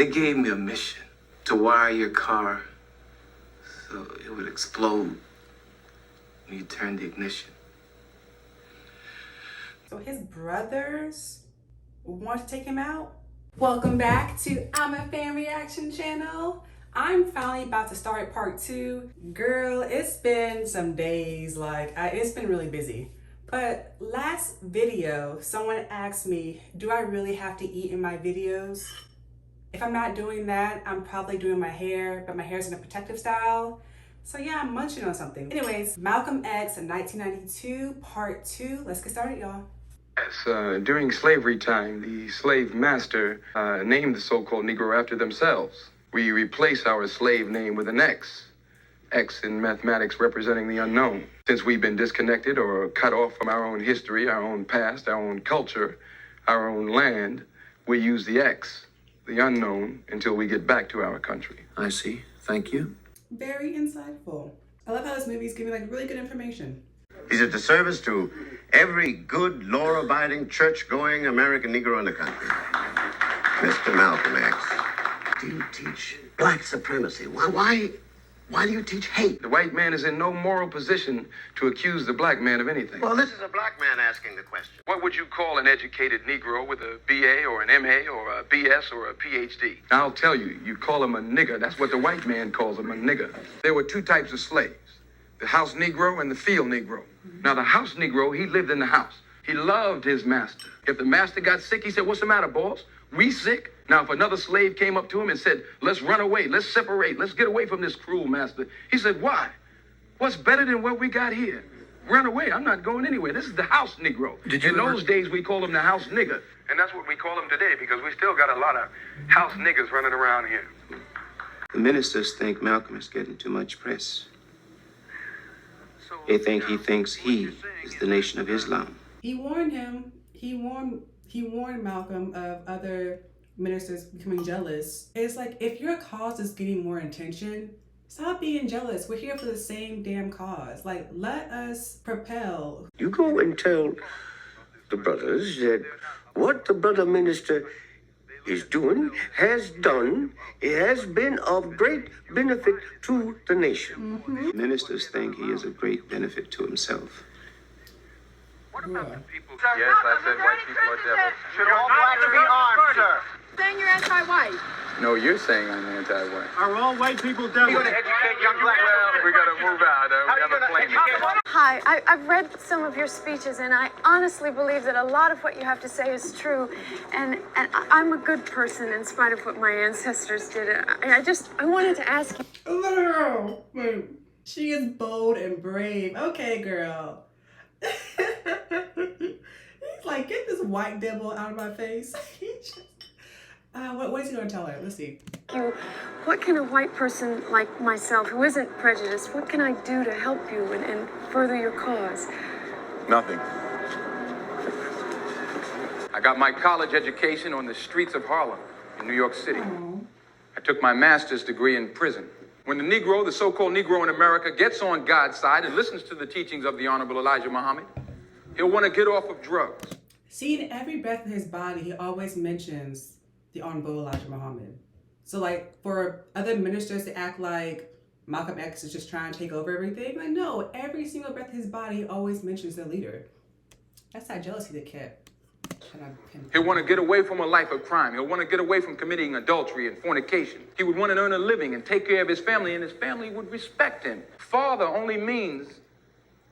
They gave me a mission to wire your car so it would explode when you turned the ignition. So his brothers want to take him out? Welcome back to I'm a Fan Reaction channel. I'm finally about to start part 2. Girl, it's been some days, it's been really busy. But last video, someone asked me, do I really have to eat in my videos? If I'm not doing that, I'm probably doing my hair, but my hair's in a protective style. So yeah, I'm munching on something. Anyways, Malcolm X in 1992, part 2. Let's get started, y'all. Yes, during slavery time, the slave master named the so-called Negro after themselves. We replace our slave name with an X. X in mathematics representing the unknown. Since we've been disconnected or cut off from our own history, our own past, our own culture, our own land, we use the X, the unknown, until we get back to our country. I see. Thank you. Very insightful. I love how this movie's giving really good information. He's a disservice to every good, law-abiding, church-going American Negro in the country. Mr. Malcolm X, do you teach black supremacy? Why do you teach hate? The white man is in no moral position to accuse the black man of anything. Well, this is a black man asking the question. What would you call an educated Negro with a BA or an MA or a BS or a PhD? I'll tell you, you call him a nigger. That's what the white man calls him, a nigger. There were 2 types of slaves, the house Negro and the field Negro. Now, the house Negro, he lived in the house. He loved his master. If the master got sick, he said, "What's the matter, boss? We sick?" Now, if another slave came up to him and said, "Let's run away, let's separate, let's get away from this cruel master," he said, "Why? What's better than what we got here? Run away, I'm not going anywhere. This is the house Negro." In those days, we called him the house nigger. And that's what we call him today, because we still got a lot of house niggers running around here. The ministers think Malcolm is getting too much press. They think he thinks he is the Nation of Islam. He warned him. He warned Malcolm of other ministers becoming jealous. It's like, if your cause is getting more attention, stop being jealous. We're here for the same damn cause. Let us propel. You go and tell the brothers that what the brother minister is doing, has done, it has been of great benefit to the nation. Ministers think he is of great benefit to himself. What about the people? Yes, I said white people are devils. Should all blacks be armed, sir? Saying you're anti-white. No, you're saying I'm anti-white. Are all white people devils? You're going to educate young blacks. Well, we gotta move out. We have a plane. Hi, I've read some of your speeches, and I honestly believe that a lot of what you have to say is true. And I'm a good person in spite of what my ancestors did. I wanted to ask you. Oh, she is bold and brave. Okay, girl. He's like, get this white devil out of my face. What is he going to tell her? Let's see. What can a white person like myself, who isn't prejudiced, what can I do to help you and further your cause? Nothing. I got my college education on the streets of Harlem in New York City. I took my master's degree in prison. When the Negro, the so-called Negro in America, gets on God's side and listens to the teachings of the Honorable Elijah Muhammad, he'll want to get off of drugs. See, in every breath in his body, he always mentions the Honorable Elijah Muhammad. So for other ministers to act like Malcolm X is just trying to take over everything, no, every single breath in his body always mentions their leader. That's that jealousy that kept. He'll want to get away from a life of crime. He'll want to get away from committing adultery and fornication. He would want to earn a living and take care of his family, and his family would respect him. Father only means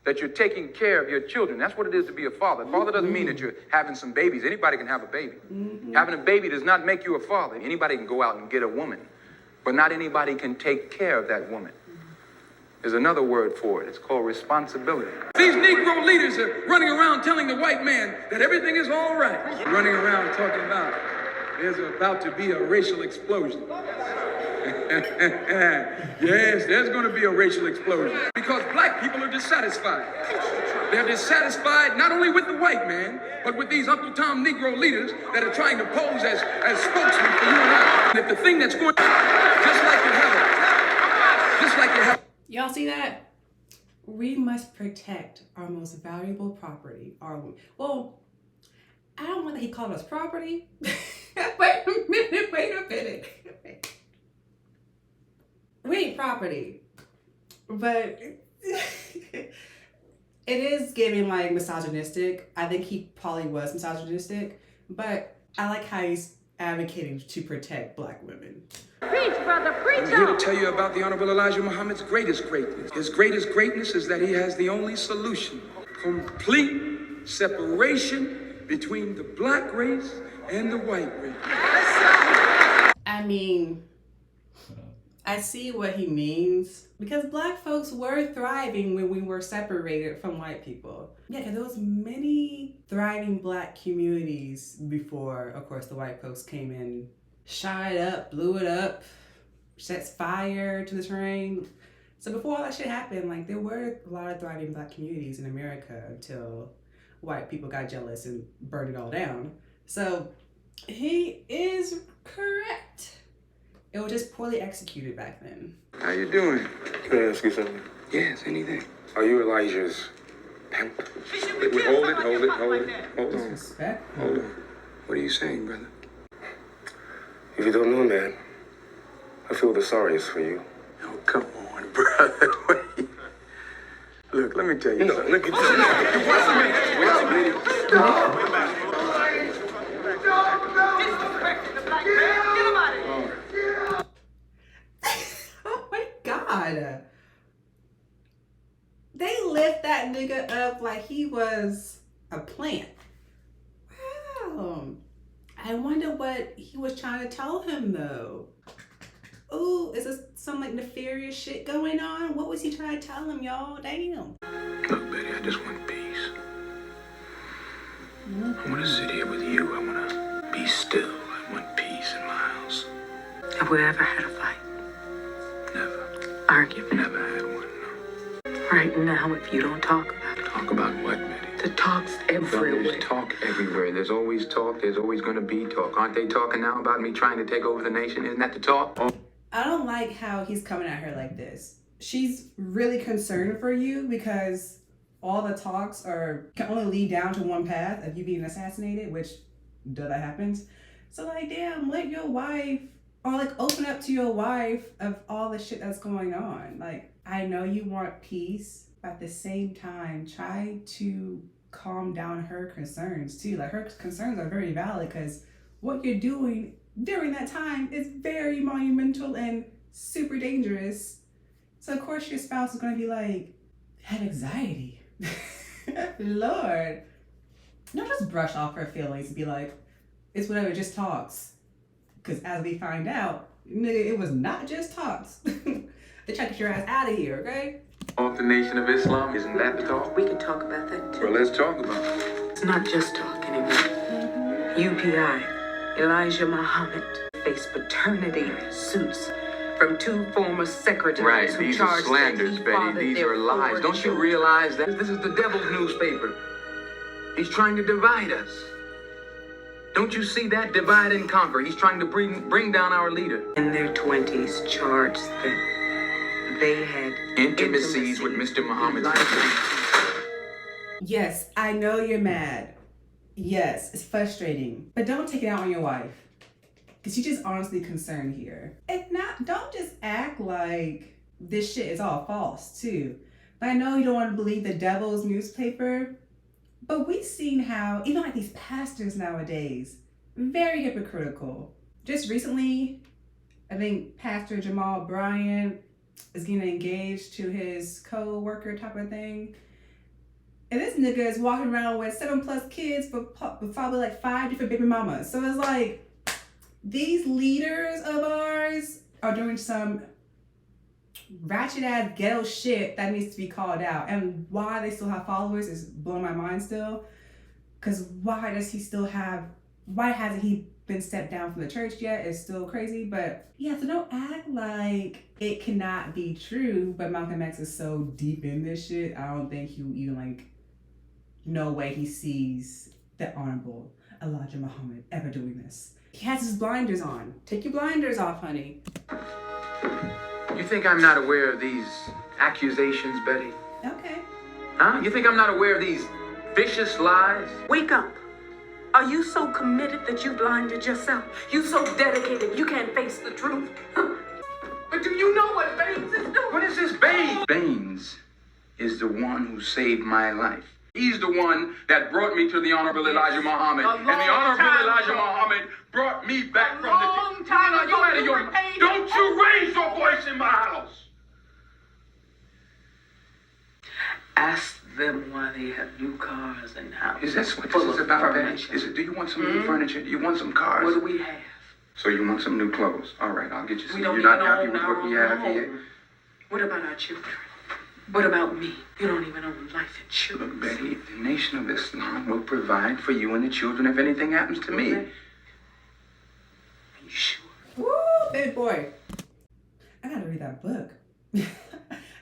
that you're taking care of your children. That's what it is to be a father. Father doesn't mean that you're having some babies. Anybody can have a baby. Having a baby does not make you a father. Anybody can go out and get a woman, but not anybody can take care of that woman. There's another word for it. It's called responsibility. These Negro leaders are running around telling the white man that everything is all right. Running around talking about there's about to be a racial explosion. Yes, there's going to be a racial explosion. Because black people are dissatisfied. They're dissatisfied not only with the white man, but with these Uncle Tom Negro leaders that are trying to pose as spokesmen for you and I. And if the thing that's going just like you have. Y'all see that? We must protect our most valuable property. Well, I don't want that he called us property. Wait a minute. we ain't property. But it is giving like misogynistic. I think he probably was misogynistic, but I like how he's advocating to protect black women. Preach, brother, preach I'm here to tell you about the Honorable Elijah Muhammad's greatest greatness. His greatest greatness is that he has the only solution. Complete separation between the black race and the white race. I mean, I see what he means because black folks were thriving when we were separated from white people. Yeah, because there was many thriving black communities before, of course, the white folks came in, shot it up, blew it up, sets fire to the terrain. So before all that shit happened, like there were a lot of thriving black communities in America until white people got jealous and burned it all down. So he is correct. It was just poorly executed back then. How you doing? Can I ask you something? Yes, anything. Are you Elijah's pimp? Wait, hold on. Disrespect. Hold on. What are you saying, brother? If you don't know, man, I feel the sorriest for you. Oh, come on, brother. Wait. Look, let me tell you something. Look at this. Wait a minute. Oh my God. They lift that nigga up like he was a plant. Wow. I wonder what he was trying to tell him though. Ooh, is this some like nefarious shit going on? What was he trying to tell him, y'all? Damn. Look, Betty, I just want peace. I want to sit here with you. I want to be still. I want peace in my house. Have we ever had a fight? Never. Argument? Never had one, no. Right now, if you don't talk about it. Talk about what, Betty? The talk's everywhere. There's talk everywhere. There's always talk. There's always going to be talk. Aren't they talking now about me trying to take over the nation? Isn't that the talk? I don't like how he's coming at her like this. She's really concerned for you because all the talks can only lead down to one path of you being assassinated, which that happens. So like, damn, let your wife, or like open up to your wife of all the shit that's going on. Like, I know you want peace, but at the same time, try to calm down her concerns too. Like, her concerns are very valid because what you're doing during that time is very monumental and super dangerous. So of course your spouse is gonna be like, have anxiety. Lord. Don't just brush off her feelings and be like, it's whatever, just talks. Because as we find out, nigga, it was not just talks. They tried to get your ass out of here, okay? Off the Nation of Islam, isn't that the talk? We can talk about that too. Well, let's talk about it. It's not just talk anymore. UPI, Elijah Muhammad, faced paternity suits from two former secretaries Right, who these are charged slanders, that he Betty. fathered These their are lies. 4 Don't you children. realize that this is the devil's newspaper? He's trying to divide us. Don't you see that? Divide and conquer. He's trying to bring down our leader. In their 20s, charged that they had Intimacies with Mr. Muhammad's Yes, I know you're mad. Yes, it's frustrating. But don't take it out on your wife. Because she's just honestly concerned here. If not, don't just act like this shit is all false, too. Like, I know you don't want to believe the devil's newspaper, but we've seen how, even like these pastors nowadays, very hypocritical. Just recently, I think Pastor Jamal Bryant is getting engaged to his co-worker type of thing. And this nigga is walking around with 7+ kids for probably like 5 different baby mamas. So it's like, these leaders of ours are doing some ratchet ass ghetto shit that needs to be called out. And why they still have followers is blowing my mind still. Because why hasn't he been stepped down from the church yet? It's still crazy. But yeah, so don't act like it cannot be true. But Malcolm X is so deep in this shit, I don't think he would even like, no way he sees the Honorable Elijah Muhammad ever doing this. He has his blinders on. Take your blinders off, honey. You think I'm not aware of these accusations, Betty? Okay. Huh? You think I'm not aware of these vicious lies? Wake up. Are you so committed that you blinded yourself? You so dedicated you can't face the truth? But do you know what Baines is doing? What is this Baines? Baines is the one who saved my life. He's the one that brought me to the Honorable Elijah Muhammad. And the Honorable Elijah Muhammad brought me back from the dead. You out of your mind. Don't you raise your voice in my house. Ask them why they have new cars and houses. Is this what this is about, Daddy? Do you want some new furniture? Do you want some cars? What do we have? So you want some new clothes? All right, I'll get you some. We don't You're not even happy own with our what we have own here? home. What about our children? What about me? You don't even own life insurance. Look, Betty, the Nation of Islam will provide for you and the children if anything happens to me. Are you sure? Woo, big boy. I gotta read that book.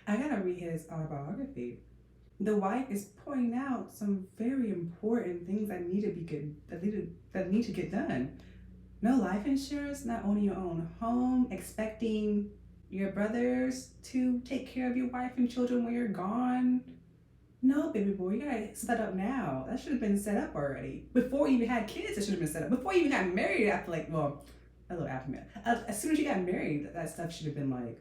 I gotta read his autobiography. The wife is pointing out some very important things that need to be good, that need to get done. No life insurance, not owning your own home, expecting your brothers to take care of your wife and children when you're gone. No, baby boy, you gotta set that up now. That should have been set up already. Before you even had kids, it should have been set up. Before you even got married, I feel like, well, a little aftermath. As soon as you got married, that stuff should have been like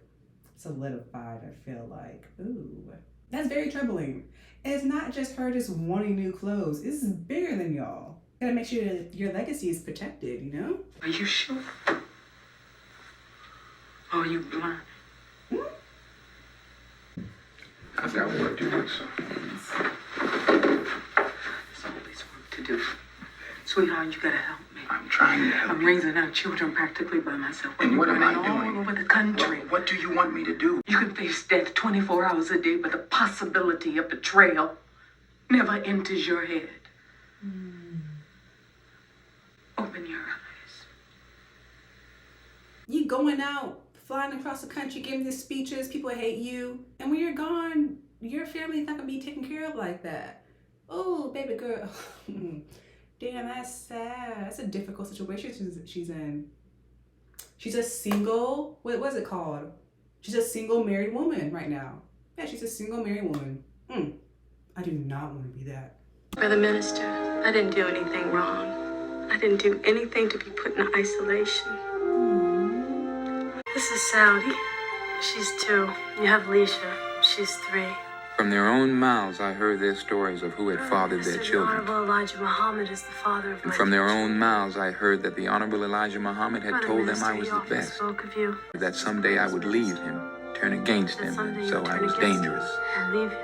solidified, I feel like. Ooh. That's very troubling. And it's not just her just wanting new clothes. This is bigger than y'all. Gotta make sure that your legacy is protected, you know? Are you sure? Or are you blind? I've got work to do, so. There's always work to do. Sweetheart, you gotta help me. I'm trying to help I'm you. raising our children practically by myself. And what am I Running doing? all over the country. What do you want me to do? You can face death 24 hours a day, but the possibility of betrayal never enters your head. Open your eyes. You going out, flying across the country, giving these speeches, people hate you. And when you're gone, your family's not gonna be taken care of like that. Oh, baby girl. Damn, that's sad. That's a difficult situation she's in. She's a single, what's it called? She's a single married woman right now. Yeah, she's a single married woman. I do not want to be that. Brother Minister, I didn't do anything wrong. I didn't do anything to be put in isolation. This is Saudi. She's 2. You have Leisha. She's 3. From their own mouths, I heard their stories of who had fathered their The children. Honorable Elijah Muhammad is the father of And my from their children. own mouths, I heard that the Honorable Elijah Muhammad had Brother told them Minister, I was he the often best, spoke of you. that someday I would leave him, turn against That him, someday and you so would I turn was against dangerous. him and leave him.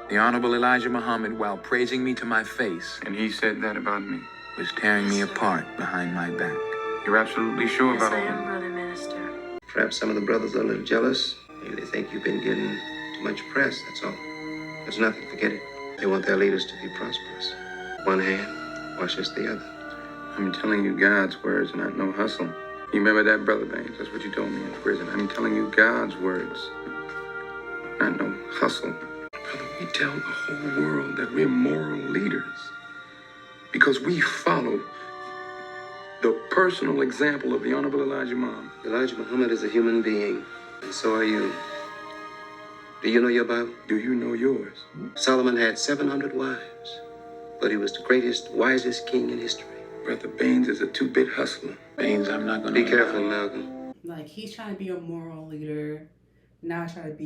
The Honorable Elijah Muhammad, while praising me to my face, And he said that about me. was tearing me apart behind my back. You're absolutely sure Yes, about I all am, that? Brother Minister. Perhaps some of the brothers are a little jealous. Maybe they think you've been getting too much press, that's all. There's nothing, forget it. They want their leaders to be prosperous. One hand washes the other. I'm telling you God's words, not no hustle. You remember that, Brother Baines? That's what you told me in prison. I'm telling you God's words, not no hustle. Brother, we tell the whole world that we're moral leaders because we follow the personal example of the Honorable Elijah Muhammad. Elijah Muhammad is a human being, and so are you. Do you know your Bible? Do you know yours? Solomon had 700 wives, but he was the greatest, wisest king in history. Brother Baines is a two-bit hustler. Baines, I'm not gonna... Be careful, Malcolm. Like, he's trying to be a moral leader, not trying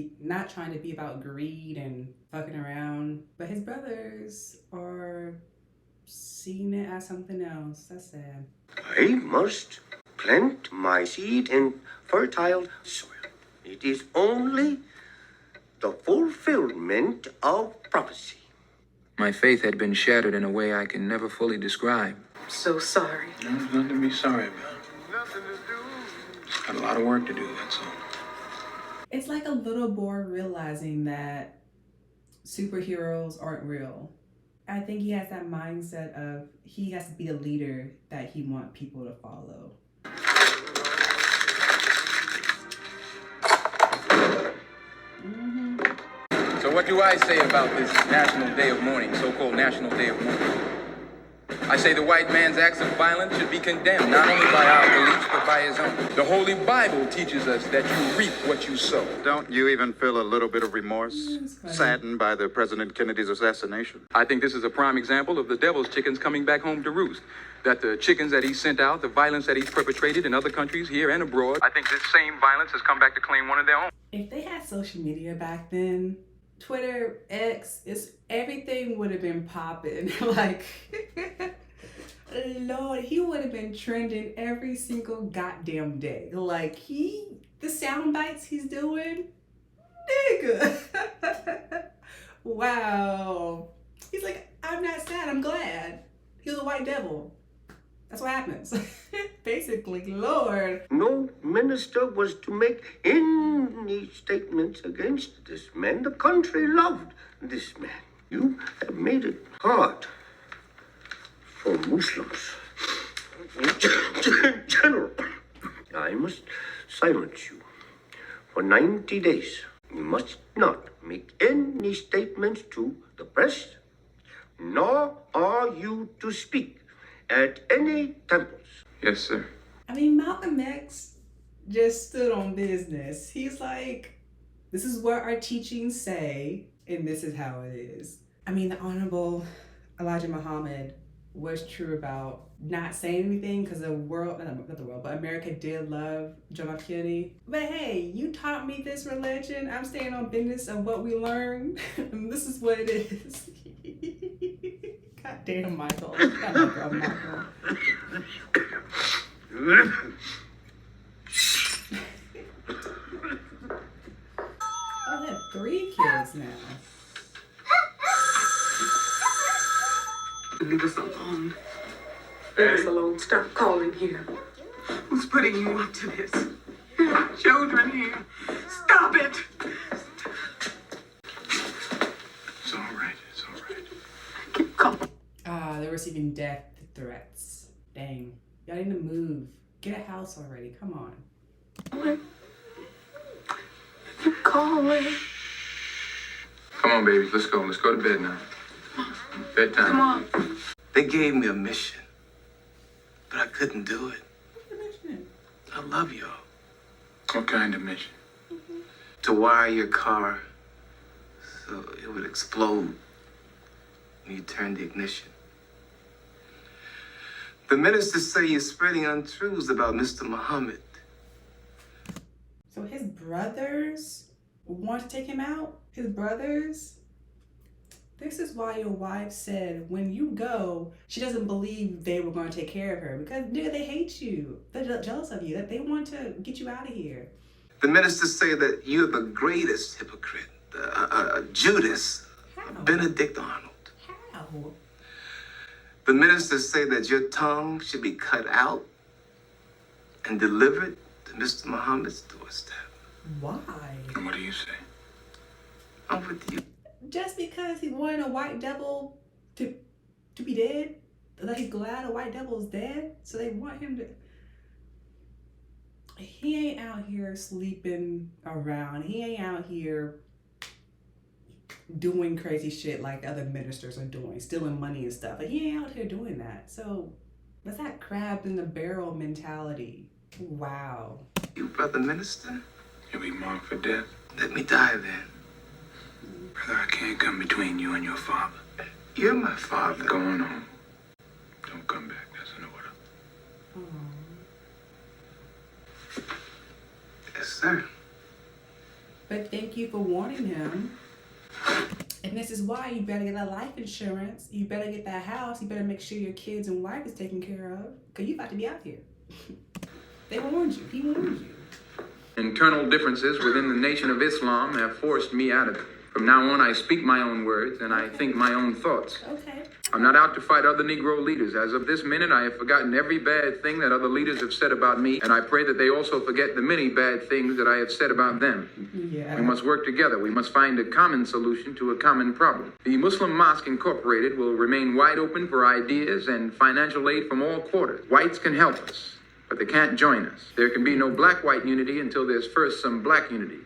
to be about greed and fucking around. But his brothers are seeing it as something else. That's sad. I must plant my seed in fertile soil. It is only the fulfillment of prophecy. My faith had been shattered in a way I can never fully describe. I'm so sorry. There's nothing to be sorry about. Got a lot of work to do, that's all. It's like a little boy realizing that superheroes aren't real. I think he has that mindset of he has to be the leader that he wants people to follow. So what do I say about this National Day of Mourning, so-called National Day of Mourning? I say the white man's acts of violence should be condemned, not only by our beliefs, but by his own. The Holy Bible teaches us that you reap what you sow. Don't you even feel a little bit of remorse, funny. saddened by the President Kennedy's assassination? I think this is a prime example of the devil's chickens coming back home to roost. that the chickens that he sent out, the violence that he's perpetrated in other countries, here and abroad, I think this same violence has come back to claim one of their own. If they had social media back then, Twitter, X, everything would have been popping. Like, Lord, he would have been trending every single goddamn day. Like, the sound bites he's doing, nigga. Wow. He's like, I'm not sad, I'm glad. He was a white devil. That's what happens. Basically, Lord. No minister was to make any statements against this man. The country loved this man. You have made it hard for Muslims. General, I must silence you for 90 days. You must not make any statements to the press, nor are you to speak at any temples. Yes, sir. I mean, Malcolm X just stood on business. He's like, this is what our teachings say, and this is how it is. I mean, the Honorable Elijah Muhammad was true about not saying anything because the world, not the world, but America did love John F. Kennedy. But hey, you taught me this religion. I'm staying on business of what we learned. And this is what it is. God damn, Michael. God, Michael. I have 3 kids now. Leave us alone. Leave us alone. Stop calling here. Who's putting you up to this? You have children here. Stop it! It's all right. It's all right. Keep calling. They're receiving death threats. Dang. Y'all need to move. Get a house already. Come on. Keep calling. Come on, babies. Let's go. Let's go to bed now. Bedtime. Come on. They gave me a mission, but I couldn't do it. What's the mission? I love y'all. What kind of mission? To wire your car so it would explode when you turn the ignition. The ministers say you're spreading untruths about Mr. Muhammad. So his brothers want to take him out? His brothers? This is why your wife said when you go, she doesn't believe they were going to take care of her because, nigga, they hate you. They're jealous of you. That they want to get you out of here. The ministers say that you're the greatest hypocrite, Judas, How? Benedict Arnold. How? The ministers say that your tongue should be cut out and delivered to Mr. Muhammad's doorstep. Why? And what do you say? I'm with you. Just because he wanted a white devil to be dead? Like he's glad a white devil is dead? So they want him to... He ain't out here sleeping around. He ain't out here doing crazy shit like other ministers are doing, stealing money and stuff. Like, he ain't out here doing that. So that's that crab in the barrel mentality. Wow. You, brother minister? You'll be marked for death. Let me die then. Brother, I can't come between you and your father. You're my father. You're going home. Don't come back. That's an order. Yes, sir. But thank you for warning him. And this is why you better get that life insurance. You better get that house. You better make sure your kids and wife is taken care of. Because you about to be out here. They warned you. He warned you. Internal differences within the Nation of Islam have forced me out of it. From now on, I speak my own words and I think my own thoughts. Okay. I'm not out to fight other Negro leaders. As of this minute, I have forgotten every bad thing that other leaders have said about me, and I pray that they also forget the many bad things that I have said about them. Yeah. We must work together. We must find a common solution to a common problem. The Muslim Mosque Incorporated will remain wide open for ideas and financial aid from all quarters. Whites can help us, but they can't join us. There can be no black-white unity until there's first some black unity.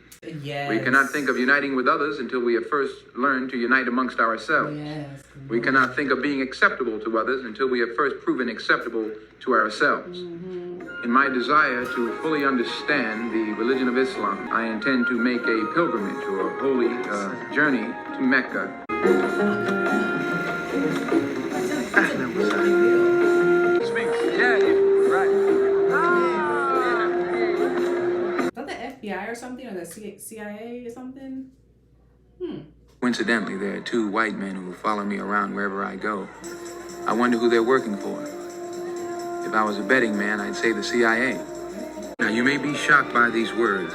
Yes. We cannot think of uniting with others until we have first learned to unite amongst ourselves. Yes. We cannot think of being acceptable to others until we have first proven acceptable to ourselves. In my desire to fully understand the religion of Islam, I intend to make a pilgrimage or a holy journey to Mecca. It's FBI or something, or the CIA or something? Coincidentally, there are two white men who follow me around wherever I go. I wonder who they're working for. If I was a betting man, I'd say the CIA. Now, you may be shocked by these words,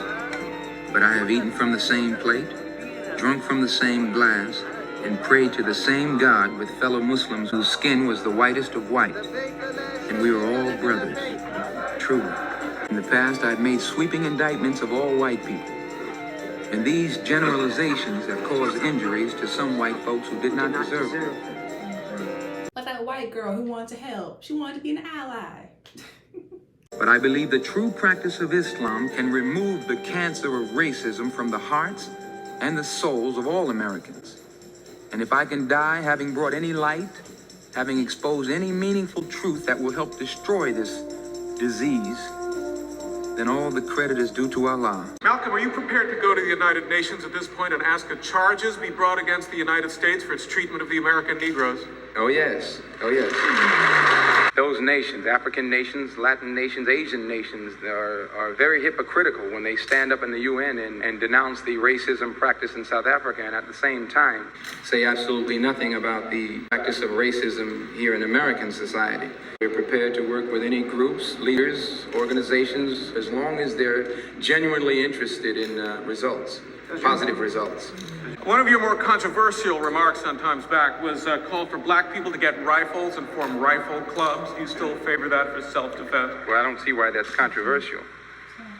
but I have eaten from the same plate, drunk from the same glass, and prayed to the same God with fellow Muslims whose skin was the whitest of white. And we were all brothers, truly. In the past, I've made sweeping indictments of all white people. And these generalizations have caused injuries to some white folks who did not deserve them. Like that white girl who wanted to help. She wanted to be an ally. But I believe the true practice of Islam can remove the cancer of racism from the hearts and the souls of all Americans. And if I can die having brought any light, having exposed any meaningful truth that will help destroy this disease, then all the credit is due to Allah. Malcolm, are you prepared to go to the United Nations at this point and ask that charges be brought against the United States for its treatment of the American Negroes? Oh yes, oh yes. Those nations, African nations, Latin nations, Asian nations, are very hypocritical when they stand up in the UN and denounce the racism practiced in South Africa, and at the same time say absolutely nothing about the practice of racism here in American society. We're prepared to work with any groups, leaders, organizations, as long as they're genuinely interested in results, positive results. One of your more controversial remarks sometimes back was called for black people to get rifles and form rifle clubs. Do you still favor that for self-defense? Well, I don't see why that's controversial.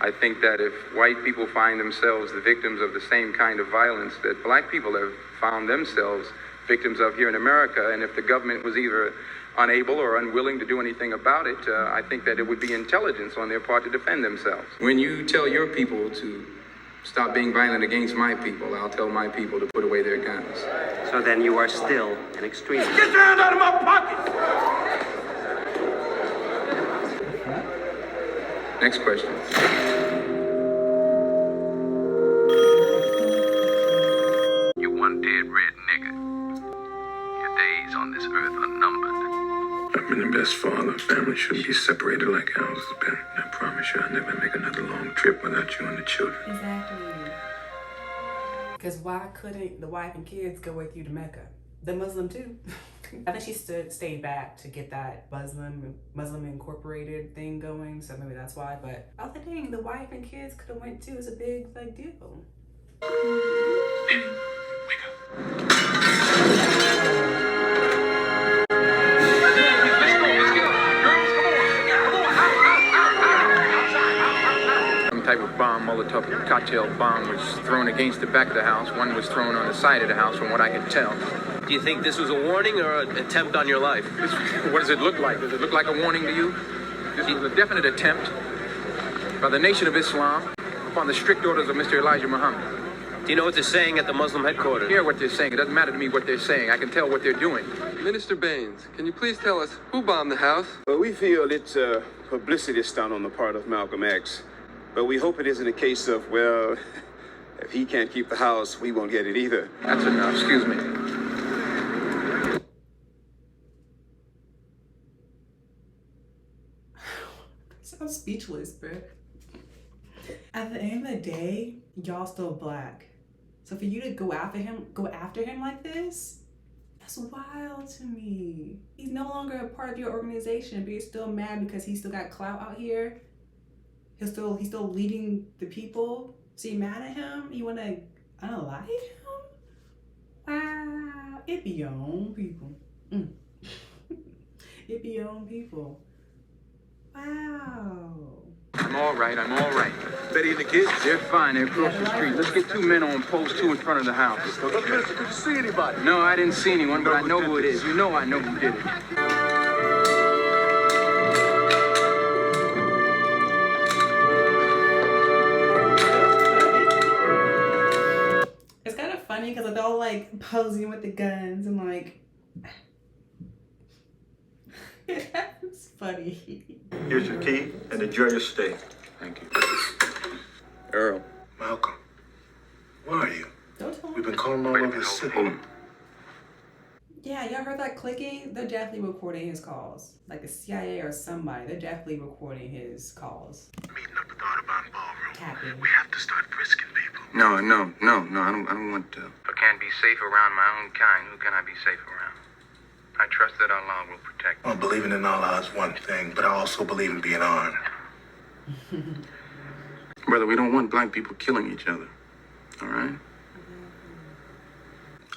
I think that if white people find themselves the victims of the same kind of violence that black people have found themselves victims of here in America, and if the government was either unable or unwilling to do anything about it, I think that it would be intelligence on their part to defend themselves. When you tell your people to stop being violent against my people, I'll tell my people to put away their guns. So then you are still an extremist. Get your hand out of my pocket! Next question. You one dead red nigga. Your days on this earth are numbered. I've been the best father. Family shouldn't be separated like ours has been. I promise you I'll never make another long trip without you and the children. Exactly. Because why couldn't the wife and kids go with you to Mecca? The Muslim too. I think she stayed back to get that Muslim Incorporated thing going, so maybe that's why. But I was like, dang, the wife and kids could have went too. It's a big deal. Type of bomb, Molotov cocktail bomb, was thrown against the back of the house. One was thrown on the side of the house, from what I can tell. Do you think this was a warning or an attempt on your life? What does it look like? Does it look like a warning to you? This was a definite attempt by the Nation of Islam upon the strict orders of Mr. Elijah Muhammad. Do you know what they're saying at the Muslim headquarters? I hear what they're saying. It doesn't matter to me what they're saying. I can tell what they're doing. Minister Baines, can you please tell us who bombed the house? Well, we feel it's a publicity stunt on the part of Malcolm X. But we hope it isn't a case of, well, if he can't keep the house, we won't get it either. That's enough. Excuse me. I'm speechless, bro. At the end of the day, y'all still black. So for you to go after him like this, that's wild to me. He's no longer a part of your organization, but you're still mad because he still got clout out here. He's still leading the people. So you mad at him? You wanna unalive him? Wow, it be your own people. It be your own people. Wow. I'm all right. Betty and the kids? They're fine. They're across the street. Let's get 2 men on post 2 in front of the house. Look, mister, did you see anybody? No, I didn't see anyone, but I know who it is. You know I know who did it. It's kind of funny because they're all like posing with the guns and like. It's funny. Here's your key and enjoy your stay. Thank you. Earl. Malcolm, where are you? Don't tell me. We've been calling all over the city. Yeah, y'all heard that clicking? They're definitely recording his calls. Like the CIA or somebody, they're definitely recording his calls. Meeting up at the Audubon Ballroom. happened. We have to start frisking people. No, I don't want to. If I can't be safe around my own kind, who can I be safe around? I trust that Allah will protect me. Well, believing in Allah is one thing, but I also believe in being armed. Brother, we don't want black people killing each other. All right?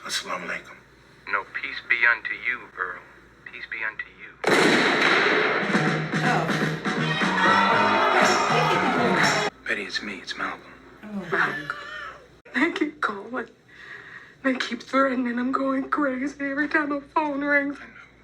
Assalamu alaikum. No, peace be unto you, Earl. Peace be unto you. Betty, it's me. It's Malcolm. Malcolm. They keep calling. They keep threatening. I'm going crazy every time a phone rings.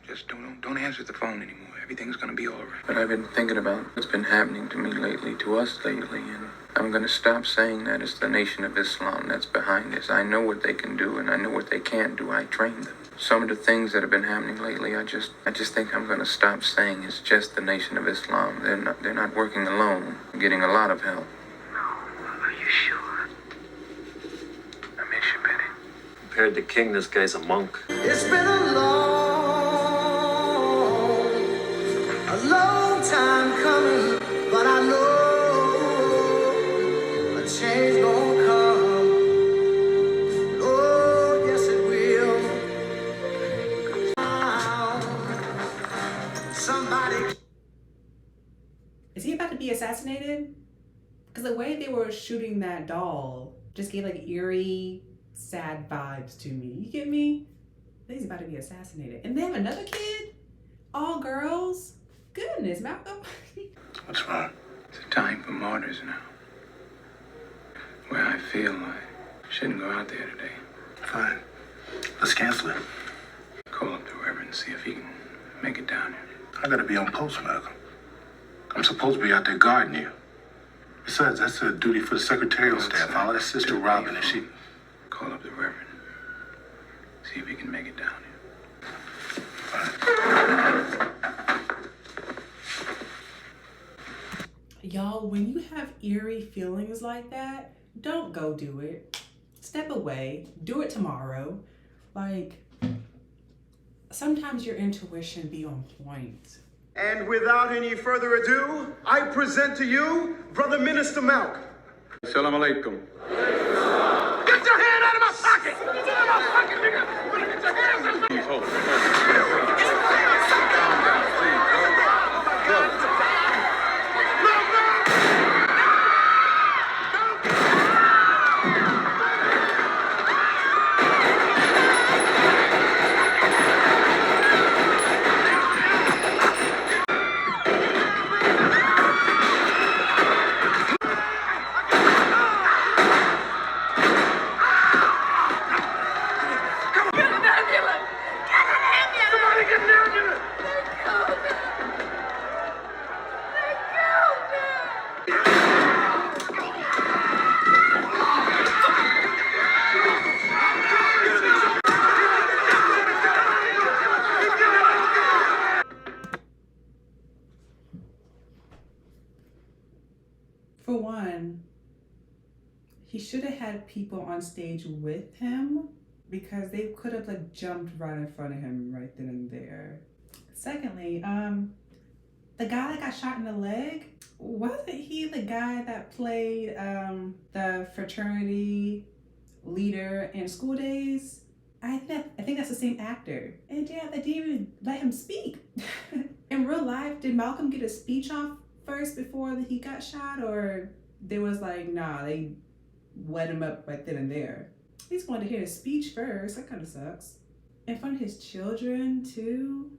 Just don't answer the phone anymore. Everything's gonna be all right. But I've been thinking about what's been happening to me lately, to us lately, and I'm gonna stop saying that it's the Nation of Islam that's behind this. I know what they can do, and I know what they can't do. I train them. Some of the things that have been happening lately, I just think I'm gonna stop saying it's just the Nation of Islam. They're not working alone. They're getting a lot of help. Are you sure? I miss you, Betty. Compared to King, this guy's a monk. It's been a long time coming, but I know a change gonna come. Oh, yes it will. Somebody. Is he about to be assassinated? Because the way they were shooting that doll just gave like eerie, sad vibes to me. You get me? He's about to be assassinated. And they have another kid? All girls? Goodness, Malcolm. What's wrong? It's a time for martyrs now. Where I feel I shouldn't go out there today. Fine. Let's cancel it. Call up the Reverend and see if he can make it down here. I gotta be on post, Malcolm. I'm supposed to be out there guarding you. Besides, that's a duty for the secretarial staff. I'll assist Sister Robin if she... Call up the Reverend. See if he can make it down here. Y'all, when you have eerie feelings like that, don't go do it. Step away. Do it tomorrow. Like, sometimes your intuition be on point. And without any further ado, I present to you Brother Minister Malcolm. Assalamu alaikum. Get your hand out of my pocket! Get out of my pocket, nigga! Get your hands out of my pocket! Hold it. For one, he should have had people on stage with him because they could have like jumped right in front of him right then and there. Secondly, the guy that got shot in the leg, wasn't he the guy that played the fraternity leader in School Days? I think that's the same actor. And yeah, they didn't even let him speak. In real life, did Malcolm get a speech off first before he got shot, or there was like, nah, they let him up right then and there? He's wanted to hear his speech first. That kind of sucks. In front of his children too.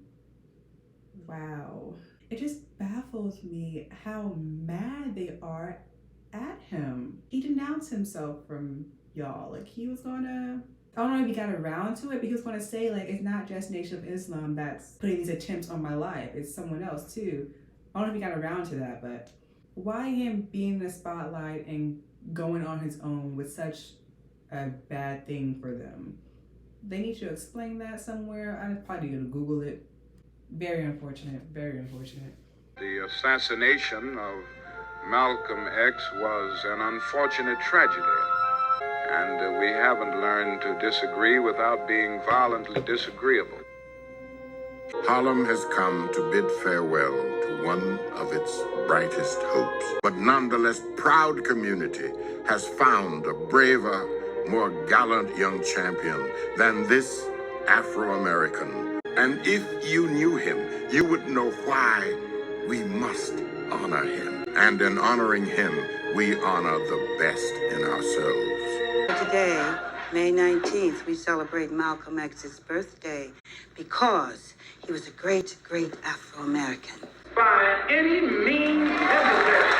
Wow. It just baffles me how mad they are at him. He denounced himself from y'all. Like he was gonna, I don't know if he got around to it, but he was gonna say like, it's not just Nation of Islam that's putting these attempts on my life. It's someone else too. I don't know if he got around to that, but why him being in the spotlight and going on his own with such a bad thing for them? They need to explain that somewhere. I'm probably gonna Google it. Very unfortunate, very unfortunate. The assassination of Malcolm X was an unfortunate tragedy. And we haven't learned to disagree without being violently disagreeable. Harlem has come to bid farewell to one of its brightest hopes. But nonetheless, proud community has found a braver, more gallant young champion than this Afro-American. And if you knew him, you would know why we must honor him. And in honoring him, we honor the best in ourselves. Today, May 19th, we celebrate Malcolm X's birthday because he was a great, great Afro-American. By any means necessary.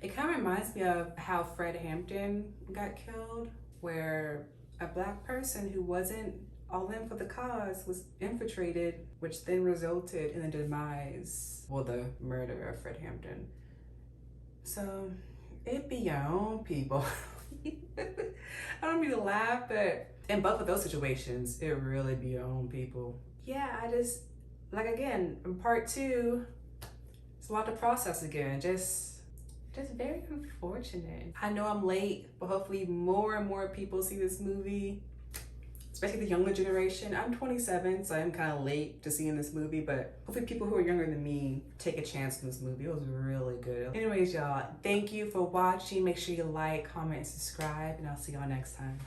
It kind of reminds me of how Fred Hampton got killed, where a black person who wasn't all in for the cause was infiltrated, which then resulted in the demise, well, the murder of Fred Hampton. So it be your own people. I don't mean to laugh, but in both of those situations, it really be your own people. Yeah, I just, like again, in part 2, it's a lot to process again. Just very unfortunate. I know I'm late, but hopefully more and more people see this movie, especially the younger generation. I'm 27, so I'm kind of late to seeing this movie, but hopefully people who are younger than me take a chance on this movie. It was really good. Anyways, y'all, thank you for watching. Make sure you like, comment, and subscribe, and I'll see y'all next time.